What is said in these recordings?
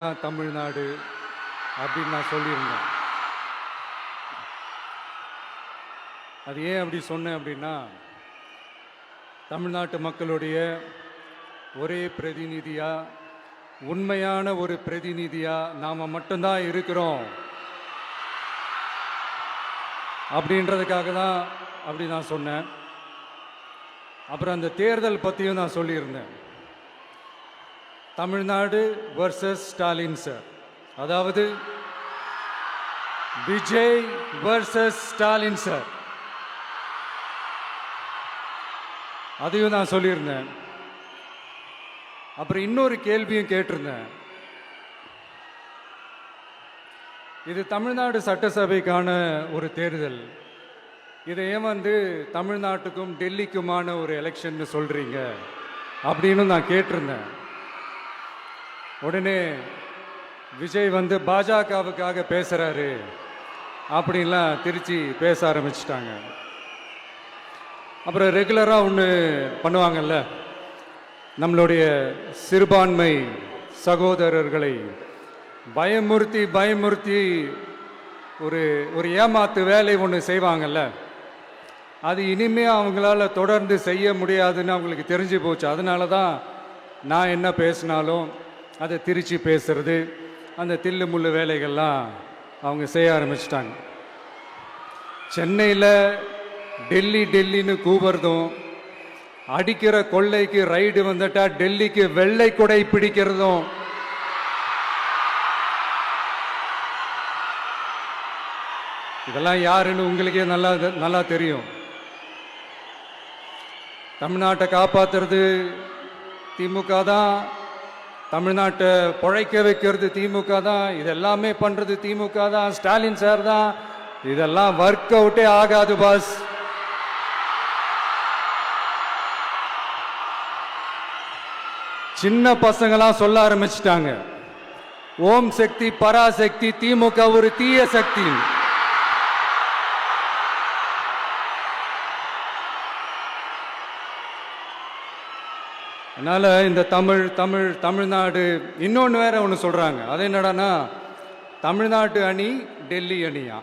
தமிழ்நாடு அப்படின்னு நான் சொல்லியிருந்தேன். அது ஏன் அப்படி சொன்னேன் அப்படின்னா, தமிழ்நாட்டு மக்களுடைய ஒரே பிரதிநிதியா, உண்மையான ஒரு பிரதிநிதியா நாம மட்டும்தான் இருக்கிறோம் அப்படின்றதுக்காக தான் அப்படி நான் சொன்னேன். அப்புறம் அந்த தேர்தல் பற்றியும் நான் சொல்லியிருந்தேன். தமிழ்நாடு வர்சஸ் ஸ்டாலின் சார், அதாவது விஜய் வர்சஸ் ஸ்டாலின் சார், அதையும் நான் சொல்லியிருந்தேன். அப்புறம் இன்னொரு கேள்வியும் கேட்டிருந்தேன். இது தமிழ்நாடு சட்டசபைக்கான ஒரு தேர்தல். இதை ஏன் தமிழ்நாட்டுக்கும் டெல்லிக்குமான ஒரு எலெக்ஷன் சொல்றீங்க அப்படின்னு நான் கேட்டிருந்தேன். உடனே விஜய் பாஜகவுக்காக பேசுறாரு அப்படின்லாம் திருச்சி பேச ஆரம்பிச்சிட்டாங்க. அப்புறம் ரெகுலராக ஒன்று பண்ணுவாங்கல்ல, நம்மளுடைய சிறுபான்மை சகோதரர்களை பயமுறுத்தி பயமுறுத்தி ஒரு ஒரு ஏமாத்து வேலை ஒன்று செய்வாங்கல்ல, அது இனிமே அவங்களால தொடர்ந்து செய்ய முடியாதுன்னு அவங்களுக்கு தெரிஞ்சு போச்சு. அதனால தான் நான் என்ன பேசினாலும் அதை திருச்சி பேசுறது, அந்த தில்லு முள்ளு வேலைகள்லாம் அவங்க செய்ய ஆரம்பிச்சிட்டாங்க. சென்னையில் டெல்லி டெல்லின்னு கூவுறதும், அடிக்கிற கொள்ளைக்கு ரைடு வந்துட்டா டெல்லிக்கு வெள்ளை கொடை பிடிக்கிறதும், இதெல்லாம் யாருன்னு உங்களுக்கே நல்லா தெரியும். தமிழ்நாட்டை காப்பாற்றுறது திமுக தான், தமிழ்நாட்டை பிழைக்க வைக்கிறது திமுக தான், இதெல்லாமே பண்றது திமுக தான், ஸ்டாலின் சார் தான். இதெல்லாம் ஒர்க் அவுட்டே ஆகாது பாஸ். சின்ன பசங்களாம் சொல்ல ஆரம்பிச்சிட்டாங்க, ஓம் சக்தி பராசக்தி, திமுக ஒரு தீய சக்தி. அதனால இந்த தமிழ்நாடு இன்னொன்று வேற ஒன்று சொல்றாங்க. அது என்னடான்னா, தமிழ்நாட்டு அணி டெல்லி அணியா.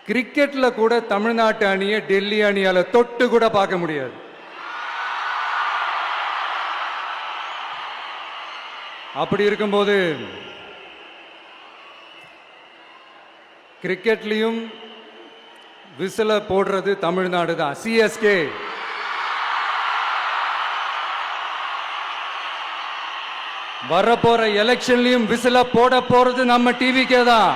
கிரிக்கெட்ல கூட தமிழ்நாட்டு அணியை டெல்லி அணியால தொட்டு கூட பார்க்க முடியாது. அப்படி இருக்கும்போது கிரிக்கெட்லையும் விசில போடுறது தமிழ்நாடு தான், சிஎஸ்கே. வரப்போற எலெக்ஷன்லயும் விசில போட போறது நம்ம டிவிக்கே தான்.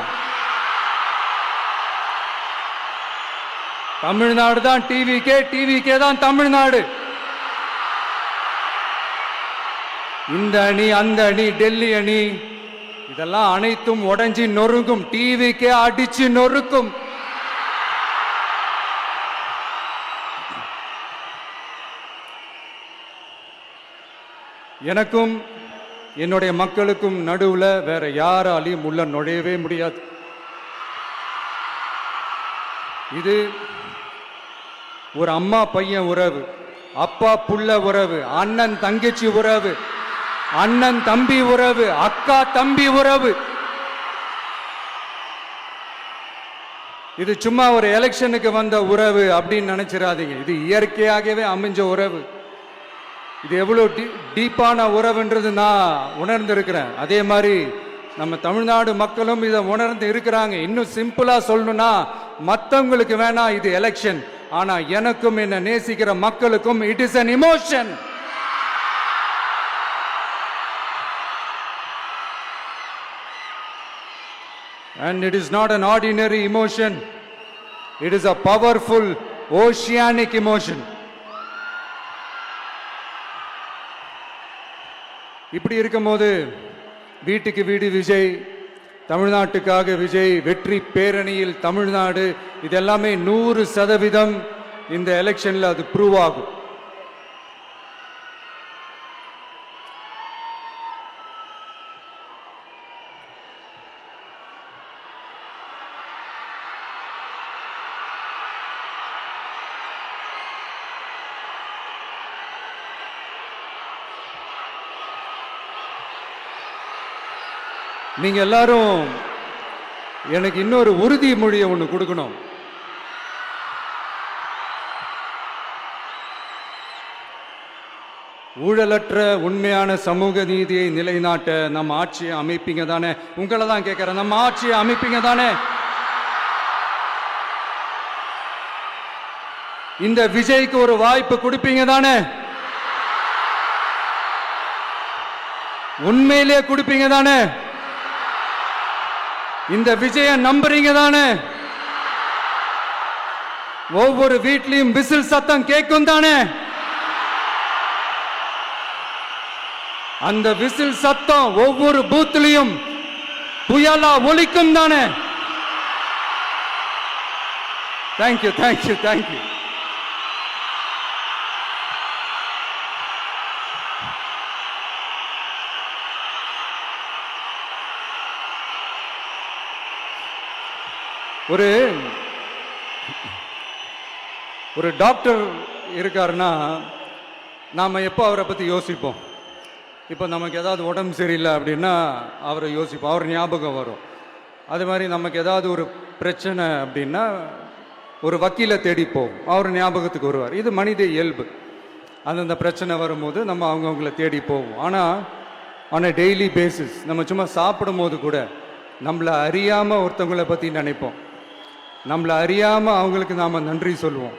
தமிழ்நாடு தான் டிவிக்கே, டிவிக்கே தான் தமிழ்நாடு. இந்த அணி அந்த அணி டெல்லி அணி இதெல்லாம் அனைத்தும் உடைஞ்சி நொறுங்கும், டிவிக்கே அடிச்சு நொறுக்கும். எனக்கும் என்னுடைய மக்களுக்கும் நடுவுல வேற யாராலையும் உள்ள நுழையவே முடியாது. இது ஒரு அம்மா பையன் உறவு, அப்பா புள்ள உறவு, அண்ணன் தங்கச்சி உறவு, அண்ணன் தம்பி உறவு, அக்கா தம்பி உறவு. இது சும்மா ஒரு எலெக்ஷனுக்கு வந்த உறவு அப்படின்னு நினைச்சிடாதீங்க. இது இயற்கையாகவே அமைஞ்ச உறவு. இது எவ்வளவு டீப்பான உறவுன்றது நான் உணர்ந்திருக்கிறேன். அதே மாதிரி நம்ம தமிழ்நாடு மக்களும் இதை உணர்ந்து இருக்கிறாங்க. இன்னும் சிம்பிளா சொல்லணும்னா, மற்றவங்களுக்கு வேணா இது எலெக்ஷன், ஆனா எனக்கும் என்ன நேசிக்கிற மக்களுக்கும் it is an emotion. And it is not an ordinary emotion. It is a powerful oceanic emotion. இப்படி இருக்கும்போது வீட்டுக்கு வீடு விஜய், தமிழ்நாட்டுக்காக விஜய், வெற்றி பேரணியில் தமிழ்நாடு, இதெல்லாமே 100% இந்த எலெக்ஷன்ல அது ப்ரூவ் ஆகும். நீங்க எல்லாரும் எனக்கு இன்னொரு உறுதிமொழியை ஒன்று கொடுக்கணும். ஊழலற்ற உண்மையான சமூக நீதியை நிலைநாட்ட நம்ம ஆட்சியை அமைப்பீங்க தானே? உங்களை தான் கேட்கிறேன், நம்ம ஆட்சியை அமைப்பீங்க தானே? இந்த விஜய்க்கு ஒரு வாய்ப்பு கொடுப்பீங்க தானே? உண்மையிலே கொடுப்பீங்க தானே? இந்த விஜய நம்புறீங்க தானே? ஒவ்வொரு வீட்லயும் விசில் சத்தம் கேட்கும் தானே? அந்த விசில் சத்தம் ஒவ்வொரு பூத்திலையும் புயலா ஒலிக்கும் தானே? Thank you thank you thank you. ஒரு டாக்டர் இருக்காருன்னா நாம எப்போ அவரை பத்தி யோசிப்போம்? இப்போ நமக்கு ஏதாவது உடம்பு சரியில்லை அப்படின்னா அவரை யோசிப்போம், அவர் ஞாபகம் வரும். அது மாதிரி நமக்கு ஏதாவது ஒரு பிரச்சனை அப்படின்னா ஒரு வக்கீலை தேடிப்போம், அவர் ஞாபகத்துக்கு வருவார். இது மனித இயல்பு. அந்தந்த பிரச்சனை வரும்போது நம்ம அவங்கவுங்களை தேடி போவோம். ஆனால் ஆன் அ டெய்லி பேசிஸ் நம்ம சும்மா சாப்பிடும் போது கூட நம்மளை அறியாமல் ஒருத்தவங்களை பற்றி நினைப்போம், நம்மளை அறியாமல் அவங்களுக்கு நாம் நன்றி சொல்லுவோம்.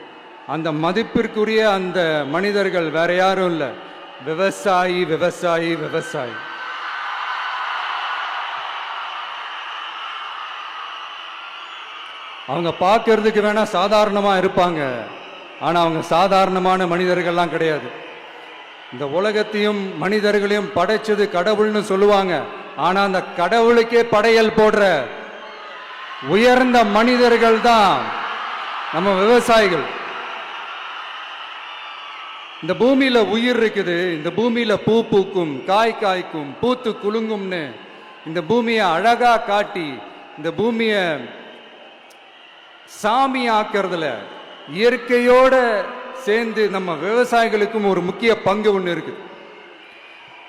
அந்த மதிப்பிற்குரிய அந்த மனிதர்கள் வேற யாரும் இல்லை, விவசாயி விவசாயி விவசாயி. அவங்க பார்க்கறதுக்கு வேணா சாதாரணமா இருப்பாங்க, ஆனா அவங்க சாதாரணமான மனிதர்கள்லாம் கிடையாது. இந்த உலகத்தையும் மனிதர்களையும் படைச்சது கடவுள்னு சொல்லுவாங்க, ஆனா அந்த கடவுளுக்கே படையல் போடுற உயர்ந்த மனிதர்கள் தான் நம்ம விவசாயிகள். இந்த பூமியில உயிர் இருக்குது, இந்த பூமியில பூ பூக்கும், காய் காய்க்கும், பூத்து குலுங்கும்னு இந்த பூமியை அழகா காட்டி இந்த பூமியை சாமி ஆக்கிறதுல இயற்கையோட சேர்ந்து நம்ம விவசாயிகளுக்கும் ஒரு முக்கிய பங்கு ஒன்று இருக்கு.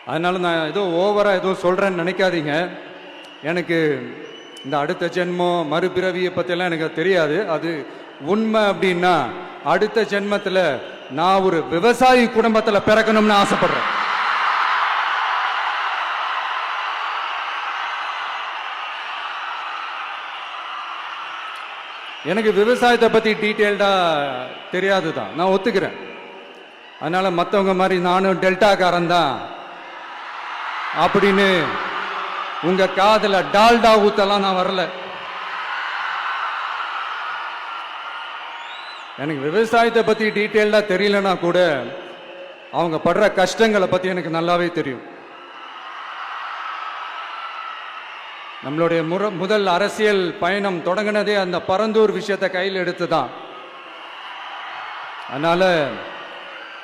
அதனால நான் ஏதோ ஓவரா ஏதோ சொல்றேன்னு நினைக்காதீங்க. எனக்கு இந்த அடுத்த ஜென்மம் மறுபிறவியை பற்றியெல்லாம் எனக்கு தெரியாது. அது உண்மை அப்படின்னா அடுத்த ஜென்மத்தில் நான் ஒரு விவசாயி குடும்பத்தில் பிறக்கணும்னு ஆசைப்படுறேன். எனக்கு விவசாயத்தை பற்றி டீட்டெயில்டாக தெரியாது தான், நான் ஒத்துக்கிறேன். அதனால மற்றவங்க மாதிரி நானும் டெல்டாக்காரன் தான் அப்படின்னு உங்க காதல டால்டா ஊத்தலாம் நான் வரல. எனக்கு விவசாயத்தை பத்தி டீட்டெயில்டா தெரியலனா கூட அவங்க படுற கஷ்டங்களை பத்தி எனக்கு நல்லாவே தெரியும். நம்மளுடைய முதல் அரசியல் பயணம் தொடங்கினதே அந்த பரந்தூர் விஷயத்தை கையில் எடுத்து தான். அதனால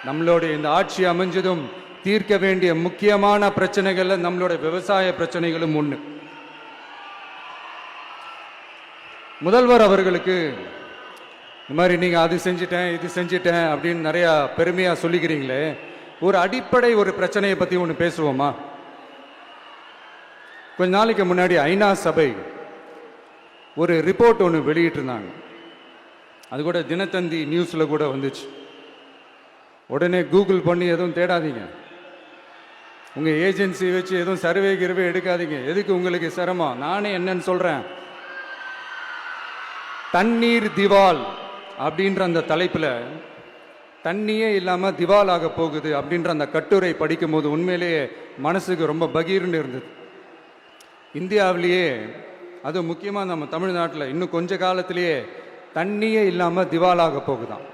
நம்மளுடைய இந்த ஆட்சி அமைஞ்சதும் தீர்க்க வேண்டிய முக்கியமான பிரச்சனைகள்ல நம்மளுடைய விவசாய பிரச்சனைகளும் ஒண்ணு. முதல்வர் அவர்களுக்கு இந்த மாதிரி நீங்க அது செஞ்சிட்டேன் இது செஞ்சிட்டேன் அப்படின்னு நிறைய பெருமையா சொல்லிக்கிறீங்களே, ஒரு அடிப்படை ஒரு பிரச்சனையை பத்தி ஒன்று பேசுவோமா? கொஞ்ச நாளைக்கு முன்னாடி ஐநா சபை ஒரு ரிப்போர்ட் ஒன்று வெளியிட்டிருந்தாங்க. அது கூட தினத்தந்தி நியூஸ்ல கூட வந்துச்சு. உடனே கூகுள் பண்ணி எதுவும் தேடாதீங்க, உங்க ஏஜென்சி வச்சு எதுவும் சர்வே கிருவே எடுக்காதீங்க. எதுக்கு உங்களுக்கு சிரமம்? நானே என்னன்னு சொல்றேன். தண்ணீர் திவால் அப்படின்ற அந்த தலைப்புல தண்ணியே இல்லாம திவால் ஆக போகுது அப்படின்ற அந்த கட்டுரை படிக்கும் போது உண்மையிலேயே மனசுக்கு ரொம்ப பகீர்னு இருந்தது. இந்தியாவிலேயே அது முக்கியமா நம்ம தமிழ்நாட்டில் இன்னும் கொஞ்ச காலத்திலேயே தண்ணியே இல்லாம திவாலாக போகுதான்.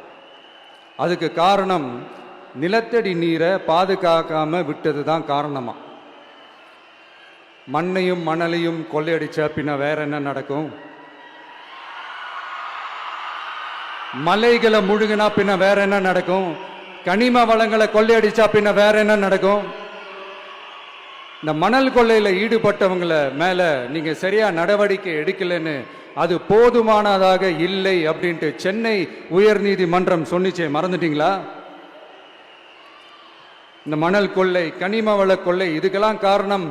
அதுக்கு காரணம் நிலத்தடி நீரை பாதுகாக்காம விட்டது தான் காரணமா. மண்ணையும் மணலையும் கொள்ளையடிச்சா பின்ன வேற என்ன நடக்கும்? மலைகளை முழுகினா பின்ன வேற என்ன நடக்கும்? கனிம வளங்களை கொள்ளையடிச்சா பின்ன வேற என்ன நடக்கும்? இந்த மணல் கொள்ளையில ஈடுபட்டவங்களை மேல நீங்க சரியா நடவடிக்கை எடுக்கலன்னு அது போதுமானதாக இல்லை அப்படின்ட்டு சென்னை உயர்நீதிமன்றம் சொன்னிச்சே, மறந்துட்டீங்களா? இந்த மணல் கொள்ளை, கனிம வள கொள்ளை, இதுக்கெல்லாம் காரணம்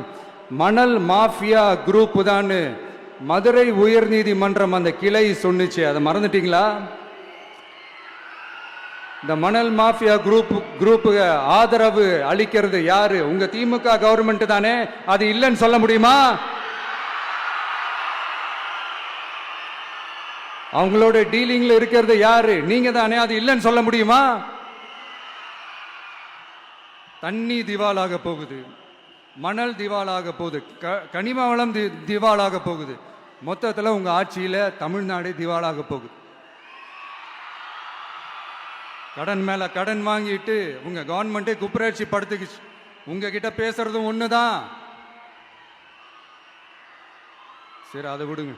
மணல் மாஃபியா குரூப் தான் மதுரை உயர்நீதிமன்றம் அந்த கிளை சொன்னுச்சு. அதை மறந்துட்டீங்களா? இந்த மணல் மாஃபியா குரூப்புக்கு ஆதரவு அளிக்கிறது யாரு? உங்க திமுக கவர்மெண்ட் தானே. அது இல்லைன்னு சொல்ல முடியுமா? அவங்களோட டீலிங்ல இருக்கிறது யாரு? நீங்க தானே. அது இல்லைன்னு சொல்ல முடியுமா? தண்ணி திவாலாக போகுது, மணல் திவாலாக போகுது, கனிம வளம் திவாலாக போகுது. மொத்தத்தில் உங்க ஆட்சியில தமிழ்நாடு திவாலாக போகுது. கடன் மேல கடன் வாங்கிட்டு உங்க கவர்மெண்டே குப்பராட்சி படுத்துக்குச்சு. உங்ககிட்ட பேசுறதும் ஒண்ணுதான். சரி, அதை விடுங்க.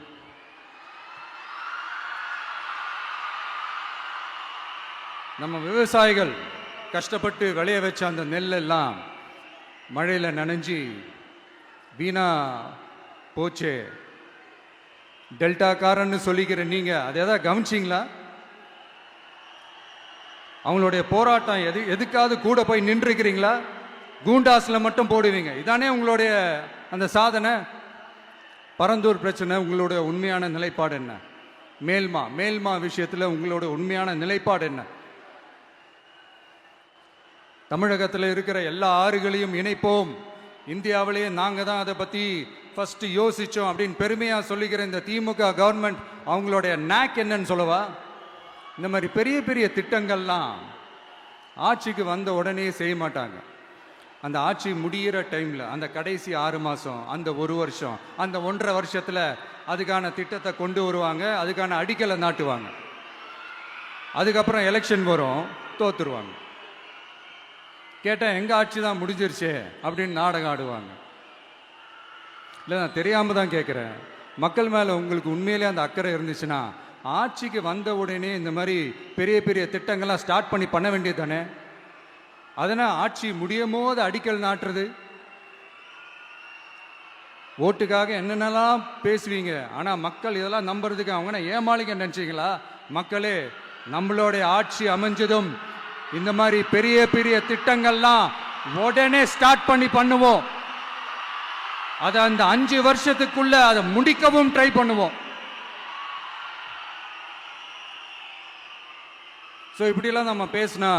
நம்ம விவசாயிகள் கஷ்டப்பட்டு விளைய வச்ச அந்த நெல்லெல்லாம் மழையில் நனைஞ்சி வீணா போச்சே. டெல்டாக்காரன்னு சொல்லிக்கிற நீங்க அதை எதாவது கவனிச்சிங்களா? அவங்களுடைய போராட்டம் எதுக்காவது கூட போய் நின்றுக்கிறீங்களா? கூண்டாஸில் மட்டும் போடுவீங்க. இதானே உங்களுடைய அந்த சாதனை. பரந்தூர் பிரச்சனை உங்களுடைய உண்மையான நிலைப்பாடு என்ன? மேல்மா விஷயத்தில் உங்களோட உண்மையான நிலைப்பாடு என்ன? தமிழகத்தில் இருக்கிற எல்லா ஆறுகளையும் இணைப்போம், இந்தியாவிலேயே நாங்கள் தான் அதை பற்றி ஃபர்ஸ்ட் யோசித்தோம் அப்படின்னு பெருமையாக சொல்லிக்கிற இந்த திமுக கவர்மெண்ட் அவங்களுடைய நாக் என்னன்னு சொல்லவா? இந்த மாதிரி பெரிய பெரிய திட்டங்கள்லாம் ஆட்சிக்கு வந்த உடனே செய்ய மாட்டாங்க. அந்த ஆட்சி முடிகிற டைமில், அந்த கடைசி 6 மாதம், அந்த 1 வருஷம், அந்த 1.5 வருஷத்தில் அதுக்கான திட்டத்தை கொண்டு வருவாங்க, அதுக்கான அடிக்கலை நாட்டுவாங்க. அதுக்கப்புறம் எலெக்ஷன் வரும், தோத்துருவாங்க. கேட்டால் எங்கள் ஆட்சி தான் முடிஞ்சிருச்சே அப்படின்னு நாடகம் ஆடுவாங்க. இல்லை, நான் தெரியாமல் தான் கேட்குறேன். மக்கள் மேலே உங்களுக்கு உண்மையிலே அந்த அக்கறை இருந்துச்சுன்னா ஆட்சிக்கு வந்த உடனே இந்த மாதிரி பெரிய பெரிய திட்டங்கள்லாம் ஸ்டார்ட் பண்ண வேண்டியது தானே. அதனால் ஆட்சி முடியும் போது அடிக்கல் நாட்டுறது. ஓட்டுக்காக என்னென்னலாம் பேசுவீங்க, ஆனால் மக்கள் இதெல்லாம் நம்புறதுக்கு அவங்க ஏமாளிங்க நினச்சிங்களா? மக்களே, நம்மளுடைய ஆட்சி அமைஞ்சதும் இந்த மாதிரி பெரிய பெரிய திட்டங்கள்லாம் உடனே ஸ்டார்ட் பண்ணுவோம். அதை அந்த 5 வருஷத்துக்குள்ள அதை முடிக்கவும் ட்ரை பண்ணுவோம். ஸோ இப்படிலாம் நம்ம பேசினா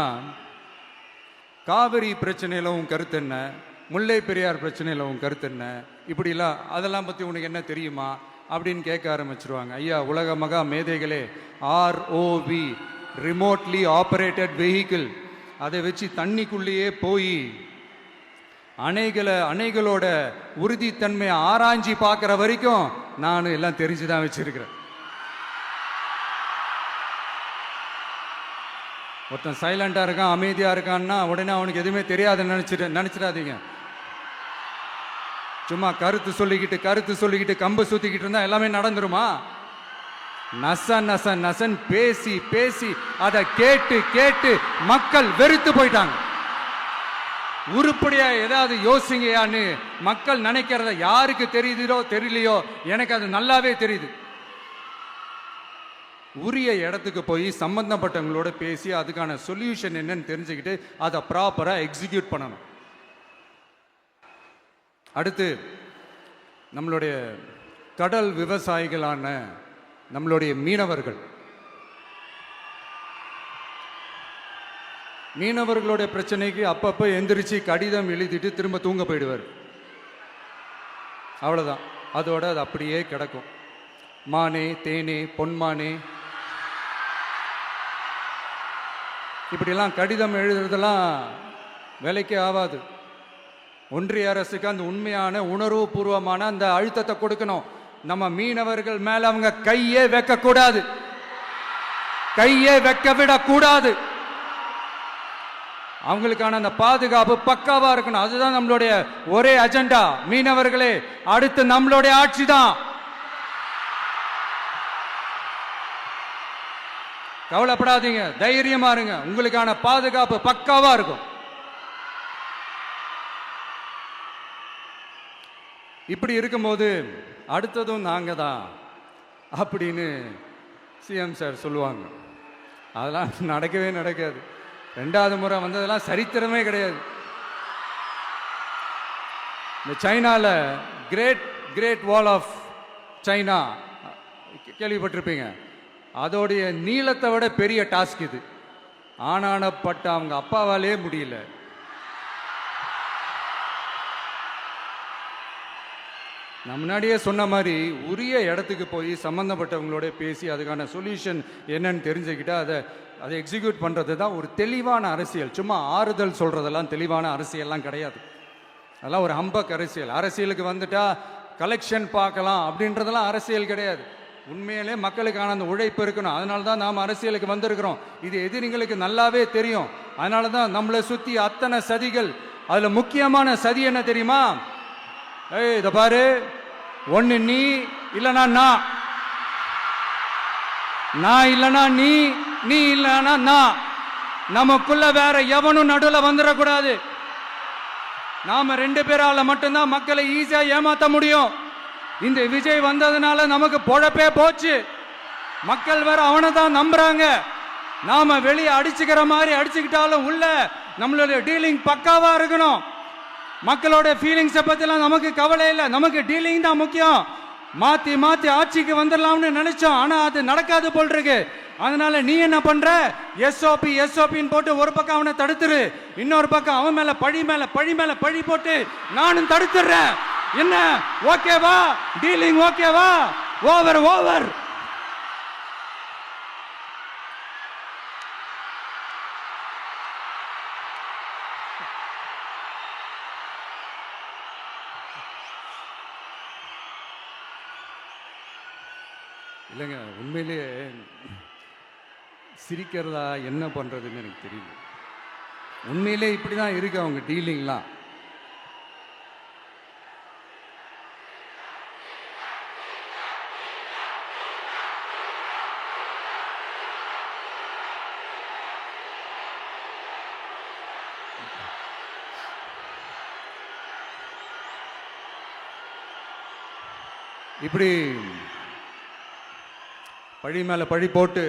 காவிரி பிரச்சனையில் உன் கருத்து என்ன, முல்லை பெரியார் பிரச்சனையில் உன் கருத்து என்ன, இப்படிலாம் அதெல்லாம் பற்றி உனக்கு என்ன தெரியுமா அப்படின்னு கேட்க ஆரம்பிச்சிருவாங்க. ஐயா, உலக மகா மேதைகளே, ROV, ரிமோட்லி ஆப்ரேட்டட் வெஹிக்கிள், அதை வச்சு தண்ணிக்குள்ளேயே போய் அணைகளோட உறுதித்தன்மையை ஆராய்ச்சி பார்க்குற வரைக்கும் நான் எல்லாம் தெரிஞ்சுதான் வச்சிருக்கிறேன். ஒருத்தன் சைலண்டாக இருக்கான், அமைதியாக இருக்கான்னா உடனே அவனுக்கு எதுவுமே தெரியாதுன்னு நினச்சிடாதீங்க. சும்மா கருத்து சொல்லிக்கிட்டு கம்பு சுற்றிக்கிட்டு இருந்தால் எல்லாமே நடந்துருமா? நசன் பேசி அதை கேட்டு மக்கள் வெறுத்து போயிட்டாங்க. உருப்படியா ஏதாவது யோசிங்கயான்னு மக்கள் நினைக்கிறத யாருக்கு தெரியுதோ தெரியலையோ, எனக்கு அது நல்லாவே தெரியுது. உரிய இடத்துக்கு போய் சம்பந்தப்பட்டவங்களோட பேசி அதுக்கான சொல்யூஷன் என்னன்னு தெரிஞ்சுக்கிட்டு அதை ப்ராப்பரா எக்ஸிக்யூட் பண்ணணும். அடுத்து, நம்மளுடைய கடல் விவசாயிகளான நம்மளுடைய மீனவர்களுடைய பிரச்சனைக்கு அப்பப்போ எந்திரிச்சு கடிதம் எழுதிட்டு திரும்ப தூங்க போயிடுவார். அவ்வளோதான், அதோட அது அப்படியே கிடக்கும். மானே, தேனே, பொன்மானே, இப்படிலாம் கடிதம் எழுதுறதெல்லாம் வேலைக்கே ஆகாது. ஒன்றிய அரசுக்கு அந்த உண்மையான உணர்வு பூர்வமான அந்த அழுத்தத்தை கொடுக்கணும். நம்ம மீனவர்கள் மேல அவங்க கையே வைக்கக்கூடாது, கையே வைக்க விடக்கூடாது. அவங்களுக்கான அந்த பாதுகாப்பு பக்காவா இருக்கணும். அதுதான் நம்மளுடைய ஒரே அஜெண்டா. மீனவர்களே, அடுத்து நம்மளுடைய ஆட்சி தான். கவலைப்படாதீங்க, தைரியமா இருங்க, உங்களுக்கான பாதுகாப்பு பக்காவா இருக்கும். இப்படி இருக்கும்போது அடுத்ததும் நாங்க தான் அப்படின்னு சிஎம் சார் சொல்லுவாங்க. அதெல்லாம் நடக்காது. 2வது முறை வந்ததெல்லாம் சரித்திரமே கிடையாது. இந்த சைனால great great wall of China கேள்விப்பட்டிருப்பீங்க. அதோடைய நீளத்தை விட பெரிய டாஸ்க் இது. ஆனானப்பட்ட அவங்க அப்பாவாலே முடியல. நான் முன்னாடியே சொன்ன மாதிரி உரிய இடத்துக்கு போய் சம்மந்தப்பட்டவங்களோட பேசி அதுக்கான சொல்யூஷன் என்னன்னு தெரிஞ்சுக்கிட்டா அதை எக்ஸிக்யூட் பண்ணுறது தான் ஒரு தெளிவான அரசியல். சும்மா ஆறுதல் சொல்கிறதெல்லாம் தெளிவான அரசியல்லாம் கிடையாது. அதெல்லாம் ஒரு ஹம்பக் அரசியல். அரசியலுக்கு வந்துட்டா கலெக்ஷன் பார்க்கலாம் அப்படின்றதெல்லாம் அரசியல் கிடையாது. உண்மையிலே மக்களுக்கான அந்த உழைப்பு இருக்கணும். அதனால தான் நாம் அரசியலுக்கு வந்திருக்கிறோம். இது எதிரிங்களுக்கு நல்லாவே தெரியும். அதனால தான் நம்மளை சுற்றி அத்தனை சதிகள். அதில் முக்கியமான சதி என்ன தெரியுமா? ஏய் இதை பாரு, ஒன்று நீ இல்லைனா நான் இல்லைனா நீ இல்லைனா நான். நமக்குள்ள வேற எவனும் நடுவில் வந்துடக்கூடாது. நாம 2 பேரால மட்டும்தான் மக்களை ஈஸியா ஏமாத்த முடியும். இந்த விஜய் வந்ததுனால நமக்கு பொழப்பே போச்சு. மக்கள் வேற அவனை தான் நம்புறாங்க. நாம வெளியே அடிச்சுக்கிற மாதிரி அடிச்சுக்கிட்டாலும் உள்ள நம்மளுடைய டீலிங் பக்காவா இருக்கணும். மக்களோட ஃபீலிங்ஸை பத்திலாம் நமக்கு கவலை இல்லை. நமக்கு டீலிங் தான் முக்கியம். மாத்தி மாத்தி ஆட்சிக்கு வந்துடலாம்னு நினைச்சோம். ஆனா அது நடக்காது போல் இருக்கு. அதனால நீ என்ன பண்ற? எஸ்ஓபின்னு போட்டு ஒரு பக்கம் அவனை தடுத்துரு, இன்னொரு பக்கம் அவன் மேல பழி போட்டு நானும் தடுத்துறேன். என்ன ஓகேவா? டீலிங் ஓகேவா? ஓவர். இல்லைங்க, உண்மையிலேயே சிரிக்கிறதா என்ன பண்றதுன்னு எனக்கு தெரியல. உண்மையிலே இப்படிதான் இருக்கு அவங்க டீலிங்லாம். இப்படி பழி மேல பழி போட்டு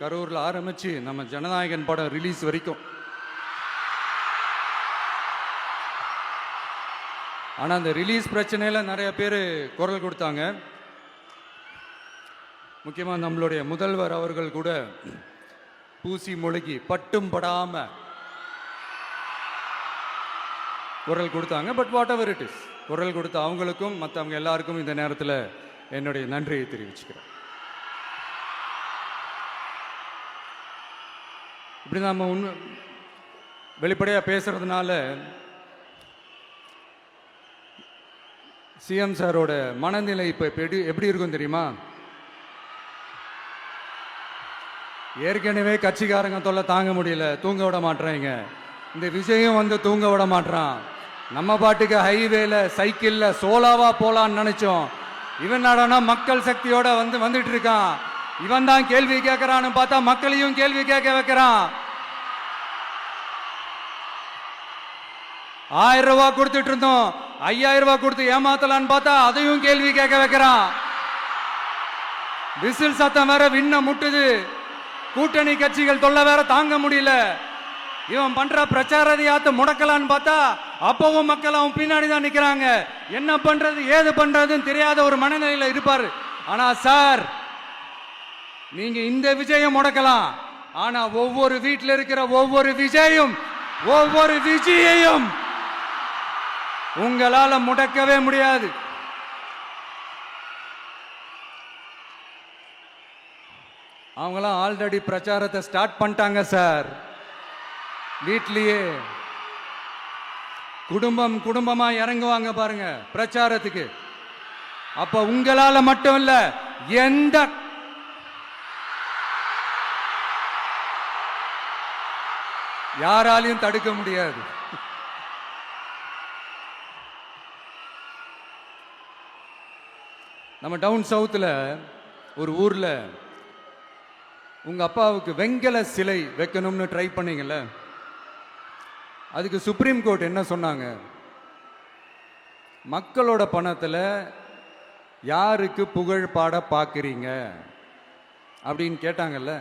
கரூர்ல ஆரம்பிச்சு நம்ம ஜனநாயகன் படம் ரிலீஸ் வரைக்கும். ஆனா அந்த ரிலீஸ் பிரச்சனையில நிறைய பேர் குரல் கொடுத்தாங்க. முக்கியமா நம்மளுடைய முதல்வர் அவர்கள் கூட பூசி மொழிகி பட்டும் படாம குரல் கொடுத்தாங்க. But what ever it is, குரல் கொடுத்த அவங்களுக்கும் மற்றவங்க எல்லாருக்கும் இந்த நேரத்தில் என்னுடைய நன்றியை தெரிவிச்சுக்கிறேன். இப்படி நம்ம வெளிப்படையாக பேசுறதுனால சிஎம் சாரோட மனநிலை இப்போ எப்படி இருக்கும் தெரியுமா? ஏற்கனவே கட்சிக்காரங்க தொல்லை தாங்க முடியல, தூங்க விட மாட்டேறாங்க. இந்த விஜயம் வந்து தூங்க விட மாட்டான். நம்ம பாட்டுக்கு ஹைவேல சைக்கிள்ல சோலாவா போலான்னு நினைச்சோம். இவன் நாடானா மக்கள் சக்தியோட வந்துட்டு இருக்கான். இவன் தான் கேள்வி கேட்கறான்னு பார்த்தா மக்களையும் கேள்வி கேட்க வைக்கிறான். 1000 ரூபாய் கொடுத்துட்டு இருந்தோம், 5000 ரூபாய் கொடுத்து ஏமாத்தலான்னு பார்த்தா அதையும் கேள்வி கேட்க வைக்கிறான். விசில் சத்தம் வேற விண்ண முட்டுது. கூட்டணி கட்சிகள் தொல்லை வேற தாங்க முடியல. இவன் பண்ற பிரச்சாரத்தையாத்து முடக்கலான்னு பார்த்தா அப்பவும் மக்கள் அவன் பின்னாடி தான் நிக்கிறாங்க. என்ன பண்றது ஏது பண்றதுன்னு தெரியாத ஒரு மனநிலையில இருப்பாரு. ஆனா சார், நீங்க இந்த விஜயம் முடக்கலாம். ஆனா ஒவ்வொரு வீட்டில் இருக்கிற ஒவ்வொரு விஜயையும் உங்களால முடக்கவே முடியாது. அவங்களாம் ஆல்ரெடி பிரச்சாரத்தை ஸ்டார்ட் பண்ணிட்டாங்க சார். வீட்லயே குடும்பமா இறங்குவாங்க பாருங்க பிரச்சாரத்துக்கு. அப்ப உங்களால மட்டும் இல்ல, எந்த யாராலையும் தடுக்க முடியாது. நம்ம டவுன் சவுத்துல ஒரு ஊர்ல உங்க அப்பாவுக்கு வெங்கல சிலை வைக்கணும்னு ட்ரை பண்ணீங்கல்ல, அதுக்கு சுப்ரீம் கோர்ட் என்ன சொன்னாங்க? மக்களோட பணத்துல யாருக்கு புகழ் பாட பார்க்குறீங்க அப்படின்னு கேட்டாங்கல்ல.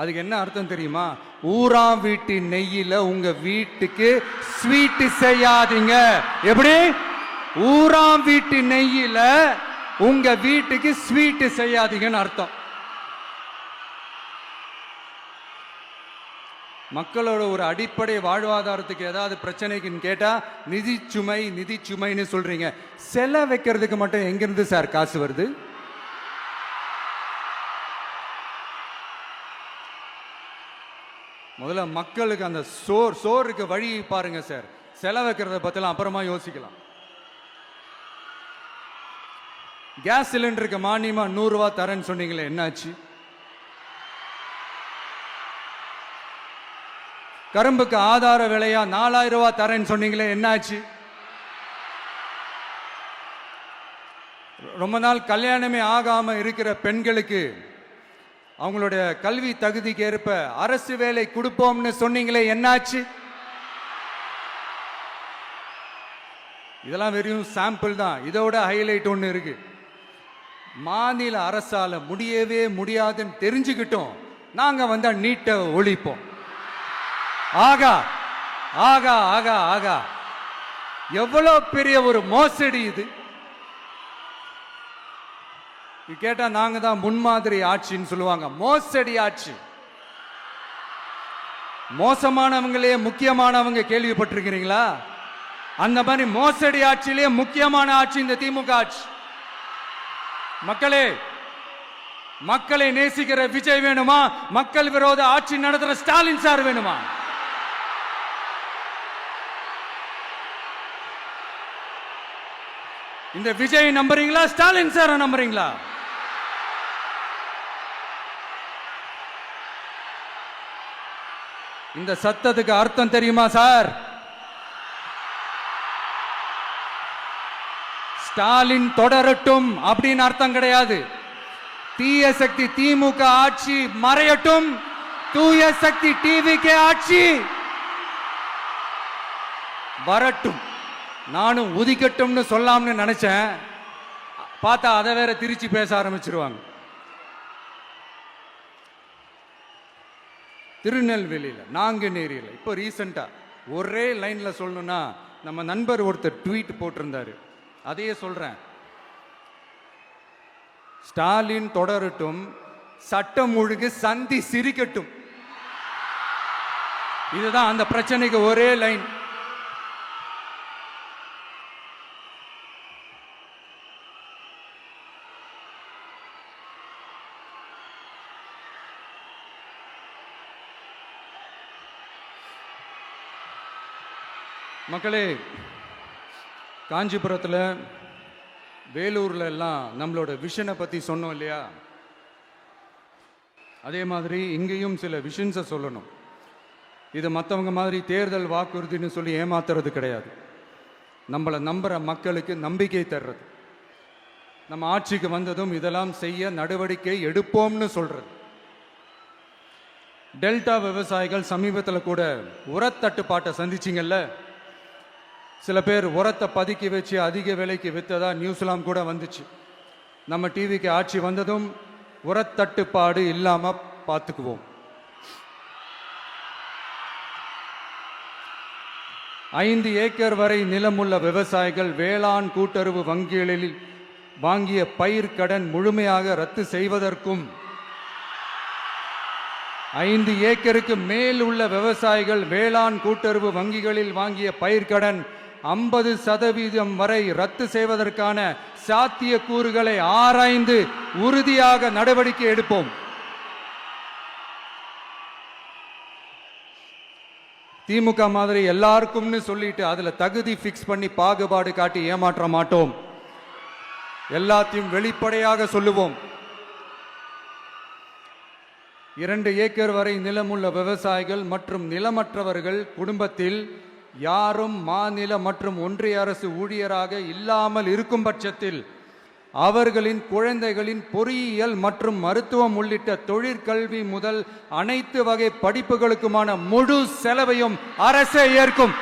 அதுக்கு என்ன அர்த்தம் தெரியுமா? ஊராம் வீட்டு நெய்யில உங்க வீட்டுக்கு ஸ்வீட் செய்யாதீங்க. எப்படி? ஊராம் வீட்டு நெய்யில உங்க வீட்டுக்கு ஸ்வீட் செய்யாதீங்கன்னு அர்த்தம். மக்களோட ஒரு அடிப்படை வாழ்வாதாரத்துக்கு ஏதாவது பிரச்சனைக்குன்னு கேட்டா நிதி சுமைன்னு சொல்றீங்க. செல வைக்கிறதுக்கு மட்டும் எங்கிருந்து சார் காசு வருது? முதல்ல மக்களுக்கு அந்த சோறுக்கு வழி பாருங்க சார். செலவு வைக்கிறத பத்திலாம் அப்புறமா யோசிக்கலாம். கேஸ் சிலிண்டருக்கு மானியமா 100 ரூபாய் தரேன்னு சொன்னீங்களே, என்னாச்சு? கரும்புக்கு ஆதார விலையா 4000 ரூபாய் தரேன்னு சொன்னீங்களே, என்னாச்சு? ரொம்ப நாள் கல்யாணமே ஆகாம இருக்கிற பெண்களுக்கு அவங்களுடைய கல்வி தகுதிக்கு ஏற்ப அரசு வேலை கொடுப்போம்னு சொன்னீங்களே, என்னாச்சு? இதெல்லாம் வெறும் சாம்பிள் தான். இதோட ஹைலைட் ஒன்று இருக்கு. மாநில அரசால முடியவே முடியாதுன்னு தெரிஞ்சுக்கிட்டோம், நாங்க வந்தா நீட்டை ஒழிப்போம். ஆகா ஆகா ஆகா ஆகா, எவ்வளவு பெரிய ஒரு மோசடி இது! கேட்டா நாங்க தான் முன்மாதிரி ஆட்சின்னு சொல்லுவாங்க. மோசடி ஆட்சி. மோசமானவங்களே முக்கியமானவங்க கேள்விப்பட்டிருக்கிறீங்களா? அந்த மாதிரி மோசடி ஆட்சியிலே முக்கியமான ஆட்சி இந்த திமுக ஆட்சி. மக்களே, மக்களை நேசிக்கிற விஜய் வேணுமா? மக்கள் விரோத ஆட்சி நடத்துற ஸ்டாலின் சார் வேணுமா? இந்த விஜய் நம்புறீங்களா, ஸ்டாலின் சார் நம்புறீங்களா? இந்த சத்தத்துக்கு அர்த்தம் தெரியுமா சார்? ஸ்டாலின் தொடரட்டும் அப்படின்னு அர்த்தம் கிடையாது. தீய சக்தி திமுக ஆட்சி மறையட்டும், தூய சக்தி டிவிகே ஆட்சி வரட்டும். நானும் உதிக்கட்டும்னு சொல்லாம்னு நினைச்சேன், பார்த்தா அதை வேற திருச்சி பேச ஆரம்பிச்சிருவாங்க. திருநெல்வேலியில், நாங்குநேரியில் இப்போ ரீசெண்டா ஒரே லைன்ல சொல்லணும்னா, நம்ம நண்பர் ஒருத்தர் ட்வீட் போட்டிருந்தாரு, அதையே சொல்றேன். ஸ்டாலின் தொடரட்டும், சட்டம் ஒழுங்கு சந்தி சிரிக்கட்டும். இதுதான் அந்த பிரச்சனைக்கு ஒரே லைன். மக்களே, காஞ்சிபுரத்தில், வேலூர்ல எல்லாம் நம்மளோட விஷனை பத்தி சொன்னோம் இல்லையா? அதே மாதிரி இங்கேயும் சில விஷன்ஸை சொல்லணும். இது மற்றவங்க மாதிரி தேர்தல் வாக்குறுதின்னு சொல்லி ஏமாத்துறது கிடையாது. நம்மளை நம்புற மக்களுக்கு நம்பிக்கை தர்றது. நம்ம ஆட்சிக்கு வந்ததும் இதெல்லாம் செய்ய நடவடிக்கை எடுப்போம்னு சொல்றது. டெல்டா விவசாயிகள் சமீபத்தில் கூட உரத்தட்டுப்பாட்டை சந்திச்சிங்கல்ல. சில பேர் உரத்தை பதுக்கி வச்சு அதிக விலைக்கு விற்றதா நியூஸ்லாம் கூட வந்துச்சு. நம்ம டிவிக்கு ஆட்சி வந்ததும் உரத்தட்டுப்பாடு இல்லாம பார்த்துக்குவோம். 5 ஏக்கர் வரை நிலமுள்ள விவசாயிகள் வேளாண் கூட்டுறவு வங்கிகளில் வாங்கிய பயிர் கடன் முழுமையாக ரத்து செய்வதற்கும், 5 ஏக்கருக்கு மேல் உள்ள விவசாயிகள் வேளாண் கூட்டுறவு வங்கிகளில் வாங்கிய பயிர்க்கடன் 50% வரை ரத்து செய்வதற்கான சாத்திய கூறுகளை ஆராய்ந்து உறுதியாக நடவடிக்கை எடுப்போம். திமுக மாதிரி எல்லாருக்கும்னு சொல்லிட்டு அதுல தகுதி பிக்ஸ் பண்ணி பாகுபாடு காட்டி ஏமாற்ற மாட்டோம். எல்லாத்தையும் வெளிப்படையாக சொல்லுவோம். 2 ஏக்கர் வரை நிலமுள்ள விவசாயிகள் மற்றும் நிலமற்றவர்கள் குடும்பத்தில் யாரும் மாநில மற்றும் ஒன்றிய அரசு ஊழியராக இல்லாமல் இருக்கும் பட்சத்தில் அவர்களின் குழந்தைகளின் பொறியியல் மற்றும் மருத்துவம் உள்ளிட்ட தொழிற்கல்வி முதல் அனைத்து வகை படிப்புகளுக்குமான முழு செலவையும் அரசே ஏற்கும்.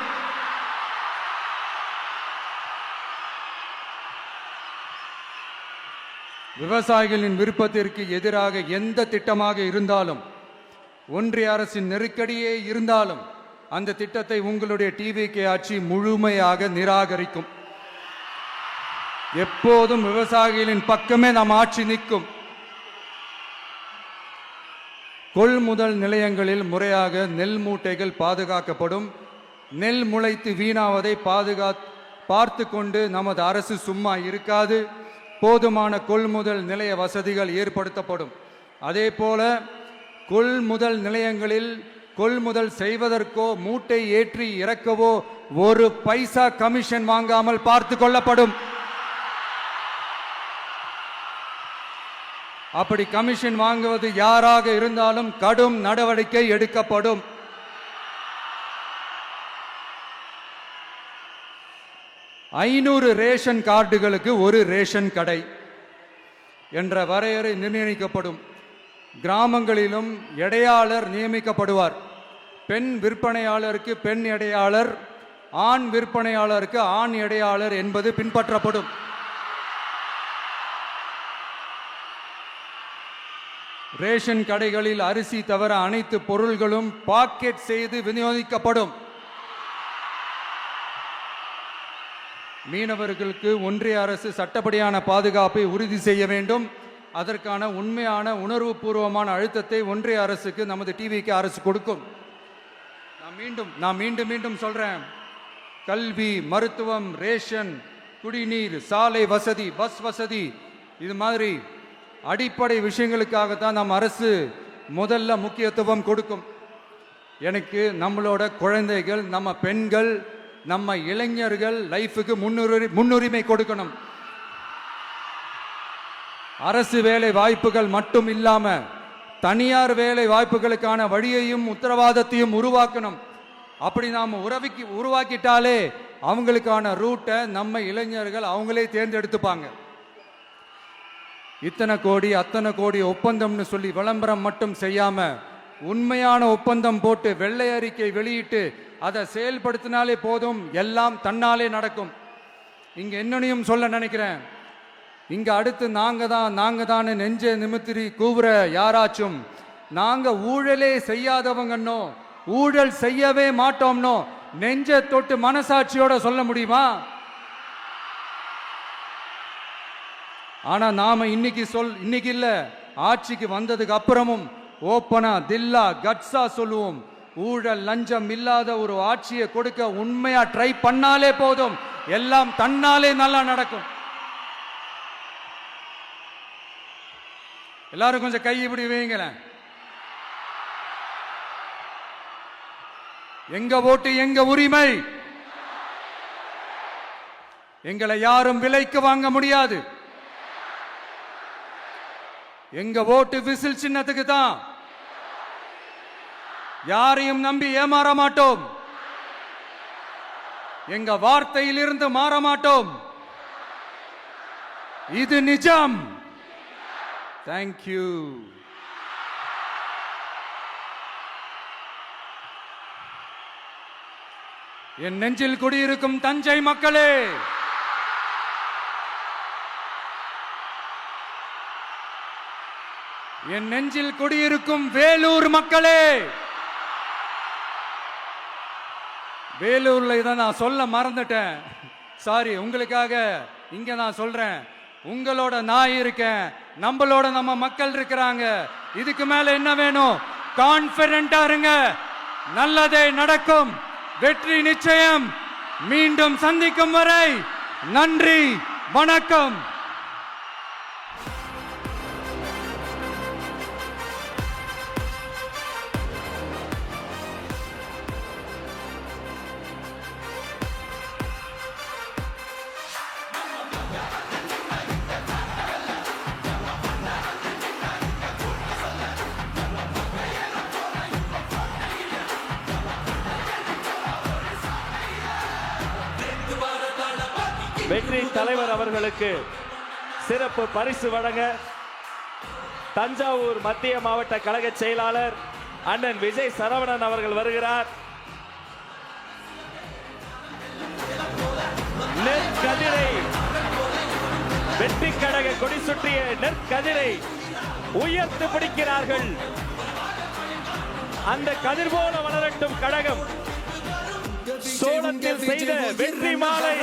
விவசாயிகளின் விருப்பத்திற்கு எதிராக எந்த திட்டமாக இருந்தாலும், ஒன்றிய அரசின் நெருக்கடியே இருந்தாலும், அந்த திட்டத்தை உங்களுடைய டிவிகே ஆட்சி முழுமையாக நிராகரிக்கும். எப்போதும் விவசாயிகளின் பக்கமே நம் ஆட்சி நிற்கும். கொள்முதல் நிலையங்களில் முறையாக நெல் மூட்டைகள் பாதுகாக்கப்படும். நெல் முளைத்து வீணாவதை பார்த்து கொண்டு நமது அரசு சும்மா இருக்காது. போதுமான கொள்முதல் நிலைய வசதிகள் ஏற்படுத்தப்படும். அதே போல கொள்முதல் நிலையங்களில் கொள்முதல் செய்வதற்கோ மூட்டை ஏற்றி இறக்கவோ ஒரு பைசா கமிஷன் வாங்காமல் பார்த்து கொள்ளப்படும். அப்படி கமிஷன் வாங்குவது யாராக இருந்தாலும் கடும் நடவடிக்கை எடுக்கப்படும். ஐநூறு ரேஷன் கார்டுகளுக்கு ஒரு ரேஷன் கடை என்ற வரையறை நிர்ணயிக்கப்படும். கிராமங்களிலும் எடையாளர் நியமிக்கப்படுவார். பெண் விற்பனையாளருக்கு பெண் எடையாளர், ஆண் விற்பனையாளருக்கு ஆண் எடையாளர் என்பது பின்பற்றப்படும். ரேஷன் கடைகளில் அரிசி தவிர அனைத்து பொருள்களும் பாக்கெட் செய்து விநியோகிக்கப்படும். மீனவர்களுக்கு ஒன்றிய அரசு சட்டப்படியான பாதுகாப்பை உறுதி செய்ய வேண்டும். அதற்கான உண்மையான உணர்வுபூர்வமான அழுத்தத்தை ஒன்றிய அரசுக்கு நமது டிவிக்கு அரசு கொடுக்கும். நான் மீண்டும் சொல்றேன். கல்வி, மருத்துவம், ரேஷன், குடிநீர், சாலை வசதி, பஸ் வசதி, இது மாதிரி அடிப்படை விஷயங்களுக்காகத்தான் நம் அரசு முதல்ல முக்கியத்துவம் கொடுக்கும். எனக்கு நம்மளோட குழந்தைகள், நம்ம பெண்கள், நம்ம இளைஞர்கள் லைஃபுக்கு முன்னுரிமை கொடுக்கணும். அரசு வேலை வாய்ப்புகள் மட்டும் இல்லாம தனியார் வேலை வாய்ப்புகளுக்கான வழியையும் உத்தரவாதத்தையும் உருவாக்கணும். அப்படி நாம் உருவாக்கிட்டாலே அவங்களுக்கான ரூட்டை நம்ம இளைஞர்கள் அவங்களே தேர்ந்தெடுத்துப்பாங்க. இத்தனை கோடி அத்தனை கோடி ஒப்பந்தம்னு சொல்லி விளம்பரம் மட்டும் செய்யாம உண்மையான ஒப்பந்தம் போட்டு வெள்ளை அறிக்கை வெளியிட்டு அதை செயல்படுத்தினாலே போதும், எல்லாம் தன்னாலே நடக்கும். இங்க என்னனையும் சொல்ல நினைக்கிறேன். இங்க அடுத்து நாங்க தான் நெஞ்ச நிமித்திரி கூவுற யாராச்சும் நாங்க ஊழலே செய்யாதவங்கன்னோ ஊழல் செய்யவே மாட்டோம்னோ நெஞ்ச தொட்டு மனசாட்சியோட சொல்ல முடியுமா? ஆனா நாம இன்னைக்கு இல்ல, ஆட்சிக்கு வந்ததுக்கு அப்புறமும் ஓப்பனா தில்லா கட்ஸா சொல்லுவோம். ஊழல் லஞ்சம் இல்லாத ஒரு ஆட்சியை கொடுக்க உண்மையா ட்ரை பண்ணாலே போதும், எல்லாம் தன்னாலே நல்லா நடக்கும். எல்லாரும் கொஞ்சம் கை இப்படி வைங்களேன். எங்க ஓட்டு எங்க உரிமை. எங்களை யாரும் விலைக்கு வாங்க முடியாது. எங்க ஓட்டு விசில் சின்னத்துக்கு தான். யாரையும் நம்பி ஏமாற மாட்டோம். எங்க வார்த்தையிலிருந்து மாற மாட்டோம். இது நிஜம். தேங்க்யூ. என் நெஞ்சில் குடியிருக்கும் தஞ்சை மக்களே, என் நெஞ்சில் குடியிருக்கும் வேலூர் மக்களே, வேலூர்ல இதை நான் சொல்ல மறந்துட்டேன். சாரி, உங்களுக்காக இங்க நான் சொல்றேன். உங்களோட நான் இருக்கேன், நம்மளோட நம்ம மக்கள் இருக்கிறாங்க. இதுக்கு மேல என்ன வேணும்? கான்பிடென்டா இருங்க. நல்லதே நடக்கும். வெற்றி நிச்சயம். மீண்டும் சந்திக்கும் வரை நன்றி, வணக்கம். வெற்றி தலைவர் அவர்களுக்கு சிறப்பு பரிசு வழங்க தஞ்சாவூர் மத்திய மாவட்ட கழக செயலாளர் அண்ணன் விஜய் சரவணன் அவர்கள் வருகிறார். நெற்கதிரை வெற்றி கழக கொடி சுற்றிய நெற்கதிரை உயர்த்து பிடிக்கிறார்கள். அந்த கதிர் போல வளரட்டும் கழகம். சோளத்தில் செய்த வெற்றி மாலை